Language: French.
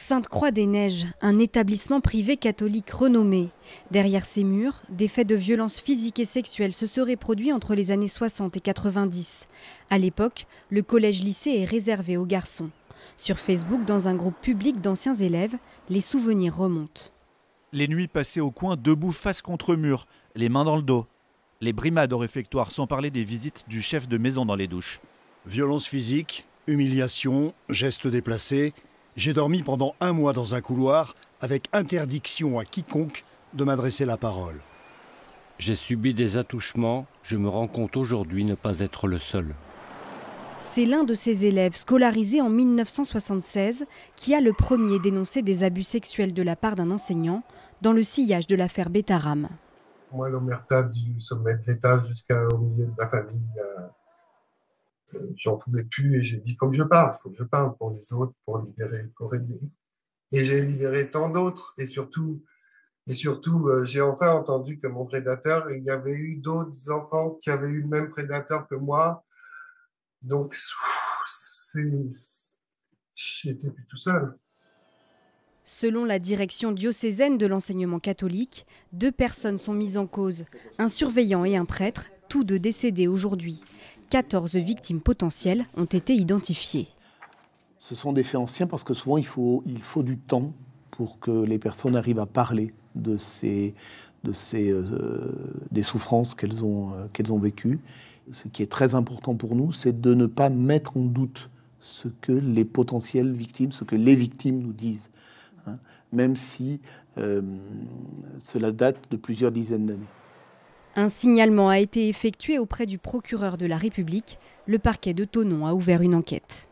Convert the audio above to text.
Sainte-Croix-des-Neiges, un établissement privé catholique renommé. Derrière ses murs, des faits de violence physique et sexuelle se seraient produits entre les années 60 et 90. À l'époque, le collège-lycée est réservé aux garçons. Sur Facebook, dans un groupe public d'anciens élèves, les souvenirs remontent. Les nuits passées au coin, debout face contre mur, les mains dans le dos. Les brimades au réfectoire, sans parler des visites du chef de maison dans les douches. Violence physique, humiliation, gestes déplacés. J'ai dormi pendant 1 mois dans un couloir avec interdiction à quiconque de m'adresser la parole. J'ai subi des attouchements, je me rends compte aujourd'hui ne pas être le seul. C'est l'un de ses élèves scolarisé en 1976 qui a le premier dénoncé des abus sexuels de la part d'un enseignant dans le sillage de l'affaire Betaram. Moi, l'omerta du sommet de l'État jusqu'au milieu de ma famille, j'en pouvais plus et j'ai dit il faut que je parle pour les autres, pour libérer, pour aider. Et j'ai libéré tant d'autres et surtout, j'ai enfin entendu que mon prédateur, il y avait eu d'autres enfants qui avaient eu le même prédateur que moi. Donc, j'étais plus tout seul. Selon la direction diocésaine de l'enseignement catholique, 2 personnes sont mises en cause, un surveillant et un prêtre, tous 2 décédés aujourd'hui. 14 victimes potentielles ont été identifiées. Ce sont des faits anciens parce que souvent il faut du temps pour que les personnes arrivent à parler des souffrances qu'elles ont vécues. Ce qui est très important pour nous, c'est de ne pas mettre en doute ce que les potentielles victimes, ce que les victimes nous disent, hein, même si cela date de plusieurs dizaines d'années. Un signalement a été effectué auprès du procureur de la République. Le parquet de Thonon a ouvert une enquête.